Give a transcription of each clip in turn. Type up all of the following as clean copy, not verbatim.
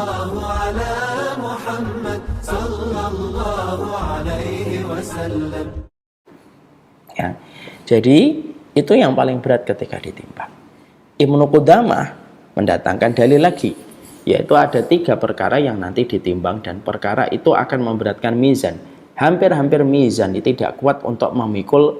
الله على محمد صلى الله عليه وسلم. Ya, jadi itu yang paling berat ketika ditimbang. Ibnu Qudamah mendatangkan dalil lagi, yaitu ada 3 perkara yang nanti ditimbang dan perkara itu akan memberatkan mizan. Hampir-hampir mizan itu tidak kuat untuk memikul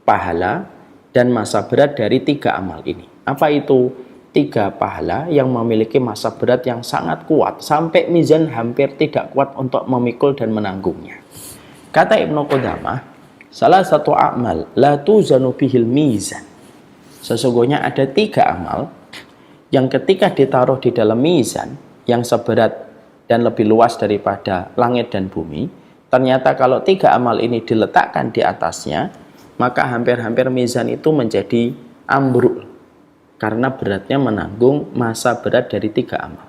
pahala dan masa berat dari 3 amal ini. Apa itu? 3 pahala yang memiliki masa berat yang sangat kuat sampai mizan hampir tidak kuat untuk memikul dan menanggungnya. Kata Ibnu Qudamah, salah satu amal la tuzanu bihil mizan. Sesungguhnya ada 3 amal yang ketika ditaruh di dalam mizan yang seberat dan lebih luas daripada langit dan bumi, ternyata kalau 3 amal ini diletakkan di atasnya, maka hampir-hampir mizan itu menjadi ambruk karena beratnya menanggung masa berat dari 3 amal.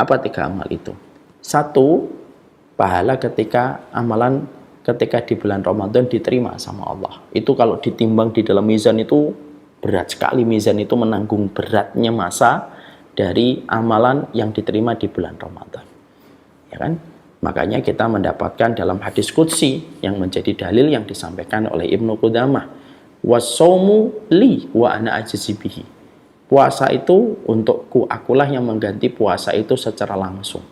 Apa 3 amal itu? 1, pahala ketika amalan ketika di bulan Ramadan diterima sama Allah. Itu kalau ditimbang di dalam mizan itu berat sekali. Mizan itu menanggung beratnya masa dari amalan yang diterima di bulan Ramadan. Ya kan? Makanya kita mendapatkan dalam hadis qudsi yang menjadi dalil yang disampaikan oleh Ibnu Qudamah, was-shaumu li wa ana ajzi bihi. Puasa itu untukku, akulah yang mengganti puasa itu secara langsung.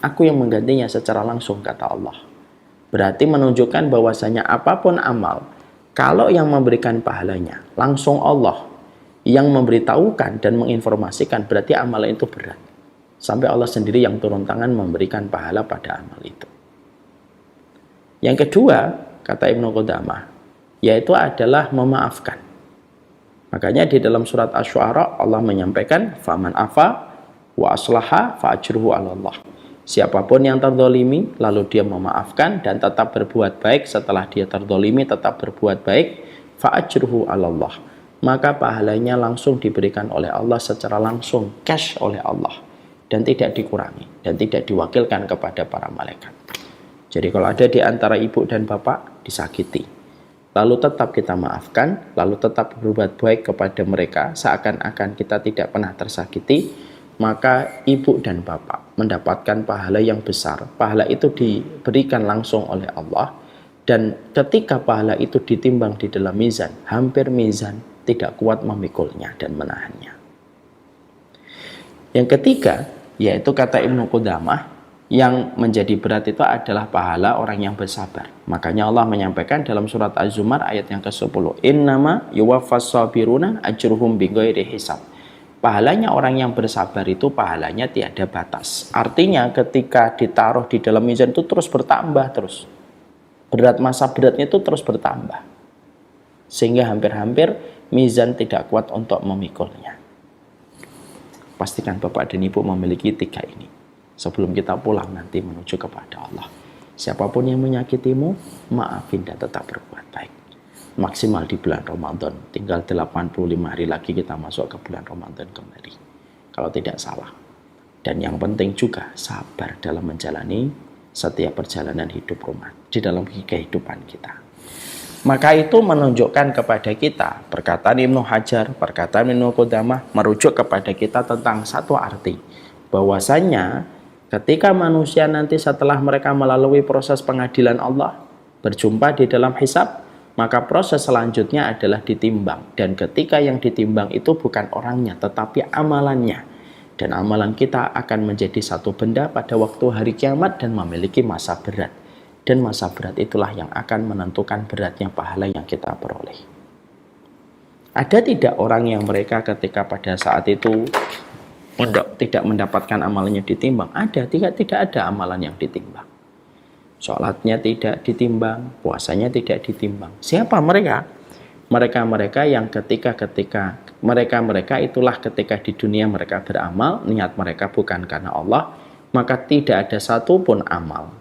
Aku yang menggantinya secara langsung, kata Allah. Berarti menunjukkan bahwasanya apapun amal, kalau yang memberikan pahalanya langsung Allah, yang memberitahukan dan menginformasikan, berarti amal itu berat. Sampai Allah sendiri yang turun tangan memberikan pahala pada amal itu. Yang kedua, kata Ibnu Qudamah, yaitu adalah memaafkan. Makanya di dalam surat Asy-Syu'ara Allah menyampaikan, faman afa wa aslaha fa ajruhu 'ala Allah. Siapapun yang terzalimi lalu dia memaafkan dan tetap berbuat baik setelah dia terzalimi tetap berbuat baik, fa ajruhu 'ala Allah. Maka pahalanya langsung diberikan oleh Allah secara langsung, cash oleh Allah, dan tidak dikurangi dan tidak diwakilkan kepada para malaikat. Jadi kalau ada di antara ibu dan bapak disakiti, lalu tetap kita maafkan, lalu tetap berbuat baik kepada mereka seakan-akan kita tidak pernah tersakiti, maka ibu dan bapak mendapatkan pahala yang besar. Pahala itu diberikan langsung oleh Allah, dan ketika pahala itu ditimbang di dalam mizan, hampir mizan tidak kuat memikulnya dan menahannya. Yang ketiga, yaitu kata Ibnu Qudamah, yang menjadi berat itu adalah pahala orang yang bersabar. Makanya Allah menyampaikan dalam surat Az-Zumar ayat yang ke-10, innama yuwaffas sabiruna ajruhum bighairi hisab. Pahalanya orang yang bersabar itu pahalanya tiada batas. Artinya ketika ditaruh di dalam mizan itu terus bertambah terus. Berat masa beratnya itu terus bertambah. Sehingga hampir-hampir mizan tidak kuat untuk memikulnya. Pastikan Bapak dan Ibu memiliki 3 ini sebelum kita pulang nanti menuju kepada Allah. Siapapun yang menyakitimu, maafin dan tetap berbuat baik. Maksimal di bulan Ramadan, tinggal 85 hari lagi kita masuk ke bulan Ramadan kembali, kalau tidak salah. Dan yang penting juga sabar dalam menjalani setiap perjalanan hidup rumah di dalam kehidupan kita. Maka itu menunjukkan kepada kita, perkataan Ibnu Hajar, perkataan Ibnu Qudamah merujuk kepada kita tentang satu arti, bahwasanya ketika manusia nanti setelah mereka melalui proses pengadilan Allah, berjumpa di dalam hisab, maka proses selanjutnya adalah ditimbang. Dan ketika yang ditimbang itu bukan orangnya, tetapi amalannya. Dan amalan kita akan menjadi satu benda pada waktu hari kiamat dan memiliki masa berat. Dan masa berat itulah yang akan menentukan beratnya pahala yang kita peroleh. Ada tidak orang yang mereka ketika pada saat itu tidak mendapatkan amalannya ditimbang? Ada, tidak ada amalan yang ditimbang. Sholatnya tidak ditimbang, puasanya tidak ditimbang. Siapa mereka? Mereka-mereka yang ketika mereka itulah ketika di dunia mereka beramal, niat mereka bukan karena Allah, maka tidak ada satupun amal.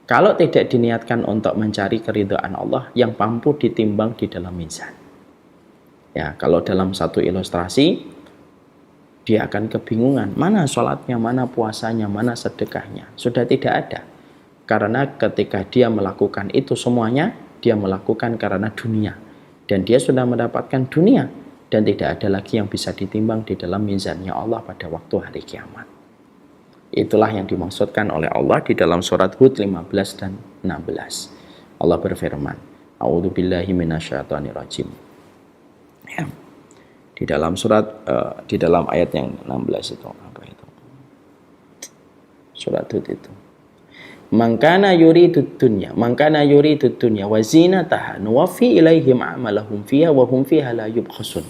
Kalau tidak diniatkan untuk mencari keridhaan Allah, yang mampu ditimbang di dalam mizan. Ya, kalau dalam satu ilustrasi, dia akan kebingungan, mana sholatnya, mana puasanya, mana sedekahnya. Sudah tidak ada. Karena ketika dia melakukan itu semuanya, dia melakukan karena dunia. Dan dia sudah mendapatkan dunia. dan tidak ada lagi yang bisa ditimbang di dalam mizannya Allah pada waktu hari kiamat. Itulah yang dimaksudkan oleh Allah di dalam surat Hud 15 dan 16. Allah berfirman, A'udzubillahi minasyaitonirrajim. Ya. Di dalam surat di dalam ayat yang 16 itu apa itu? Surat Hud itu. Mangkana yuridud dunya wa zinataha nuwaffi ilaihim a'malahum fiha wa hum fiha la yubkhasun.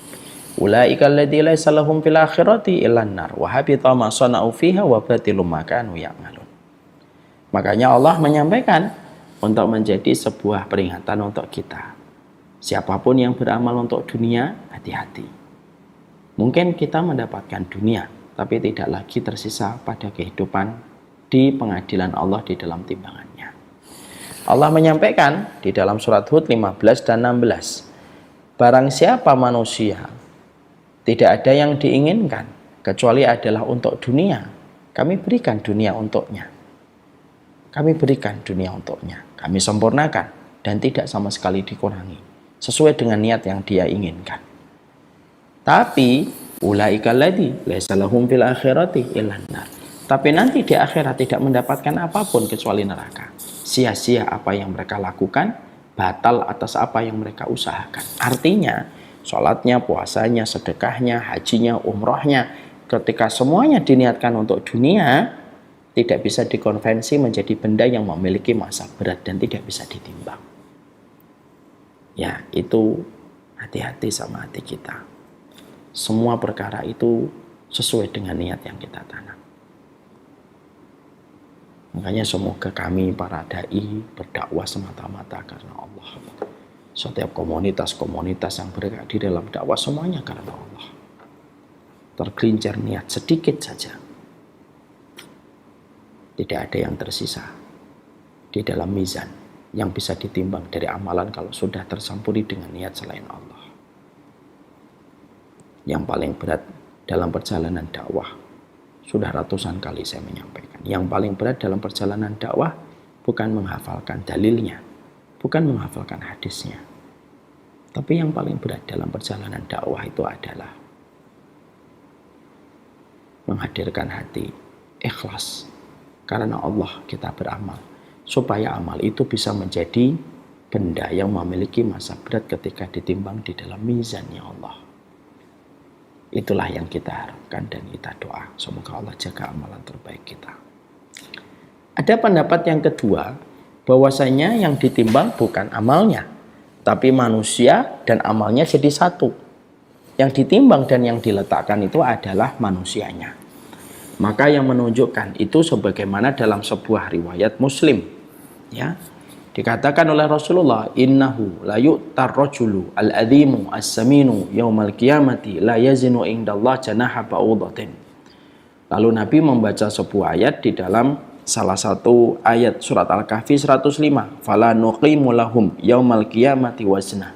Ulaika alladzi laisa lahum fil akhirati illan nar wa habita ma sana'u fiha wa batilum ma kanu ya'malun. Makanya Allah menyampaikan untuk menjadi sebuah peringatan untuk kita. Siapapun yang beramal untuk dunia, hati-hati. Mungkin kita mendapatkan dunia, tapi tidak lagi tersisa pada kehidupan di pengadilan Allah di dalam timbangannya. Allah menyampaikan di dalam surat Hud 15 dan 16, barang siapa manusia tidak ada yang diinginkan kecuali adalah untuk dunia, kami berikan dunia untuknya. Kami berikan dunia untuknya, kami sempurnakan dan tidak sama sekali dikurangi, sesuai dengan niat yang dia inginkan. Tapi ulaika alladzi laisa lahum fil akhirati illan nar. Tapi nanti di akhirat tidak mendapatkan apapun kecuali neraka. Sia-sia apa yang mereka lakukan, batal atas apa yang mereka usahakan. Artinya, sholatnya, puasanya, sedekahnya, hajinya, umrohnya, ketika semuanya diniatkan untuk dunia, tidak bisa dikonvensi menjadi benda yang memiliki massa berat dan tidak bisa ditimbang. Ya, itu hati-hati sama hati kita. Semua perkara itu sesuai dengan niat yang kita tanam. Makanya semoga kami para dai berdakwah semata-mata karena Allah. Setiap komunitas-komunitas yang bergerak di dalam dakwah semuanya karena Allah. Tergelincir niat sedikit saja, tidak ada yang tersisa di dalam mizan yang bisa ditimbang dari amalan kalau sudah tercampuri dengan niat selain Allah. Yang paling berat dalam perjalanan dakwah, sudah ratusan kali saya menyampaikan, yang paling berat dalam perjalanan dakwah bukan menghafalkan dalilnya, bukan menghafalkan hadisnya, tapi yang paling berat dalam perjalanan dakwah itu adalah menghadirkan hati ikhlas karena Allah kita beramal, supaya amal itu bisa menjadi benda yang memiliki massa berat ketika ditimbang di dalam mizannya Allah. Itulah yang kita harapkan dan kita doa. Semoga Allah jaga amalan terbaik kita. Ada pendapat yang kedua, bahwasanya yang ditimbang bukan amalnya, tapi manusia dan amalnya jadi satu. Yang ditimbang dan yang diletakkan itu adalah manusianya. Maka yang menunjukkan itu sebagaimana dalam sebuah riwayat Muslim, ya, dikatakan oleh Rasulullah, innahu la yu'tar rajulu al-adhimu as-saminu yaumal qiyamati la yazinu indallah janaha ba'udatin. Lalu Nabi membaca sebuah ayat di dalam salah satu ayat surat Al-Kahfi 105, fala nuqimu lahum yaumal qiyamati wazna.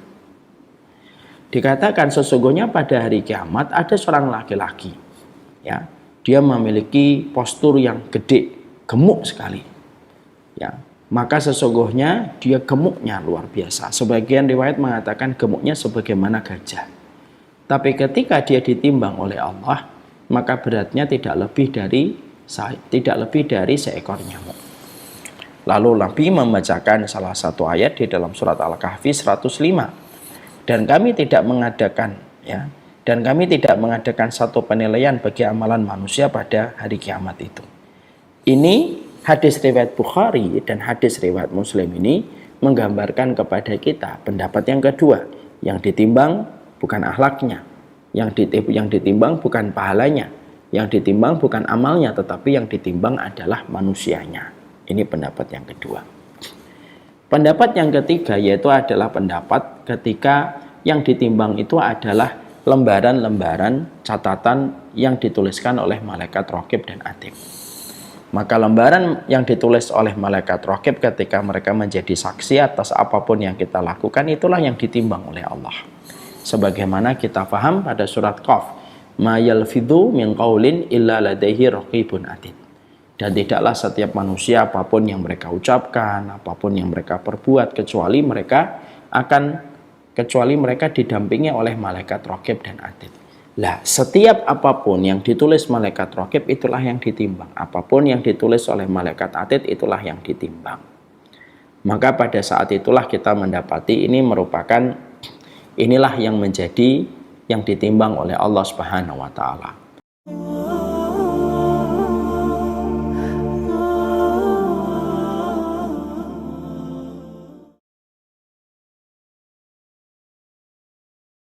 Dikatakan sesungguhnya pada hari kiamat ada seorang laki-laki, ya, dia memiliki postur yang gede, gemuk sekali, ya. Maka sesungguhnya dia gemuknya luar biasa. Sebagian riwayat mengatakan gemuknya sebagaimana gajah. Tapi ketika dia ditimbang oleh Allah, maka beratnya tidak lebih dari seekor nyamuk. Lalu Nabi membacakan salah satu ayat di dalam surat Al-Kahfi 105. Dan kami tidak mengadakan satu penilaian bagi amalan manusia pada hari kiamat itu. Ini hadis riwayat Bukhari dan hadis riwayat Muslim ini menggambarkan kepada kita pendapat yang kedua, yang ditimbang bukan akhlaknya, yang ditimbang bukan pahalanya, yang ditimbang bukan amalnya, tetapi yang ditimbang adalah manusianya. Ini pendapat yang kedua. Pendapat yang ketiga yaitu adalah pendapat ketika yang ditimbang itu adalah lembaran-lembaran catatan yang dituliskan oleh malaikat Raqib dan Atid. Maka lembaran yang ditulis oleh malaikat Raqib ketika mereka menjadi saksi atas apapun yang kita lakukan, itulah yang ditimbang oleh Allah. Sebagaimana kita paham pada surat Qaf, ma yalfidhu min qaulin illa ladaihi raqibun atid. Dan tidaklah setiap manusia apapun yang mereka ucapkan, apapun yang mereka perbuat, kecuali mereka akan kecuali mereka didampingi oleh malaikat raqib dan atid. Lah, setiap apapun yang ditulis malaikat raqib itulah yang ditimbang. Apapun yang ditulis oleh malaikat atid itulah yang ditimbang. Maka pada saat itulah kita mendapati ini merupakan inilah yang menjadi yang ditimbang oleh Allah Subhanahu wa taala.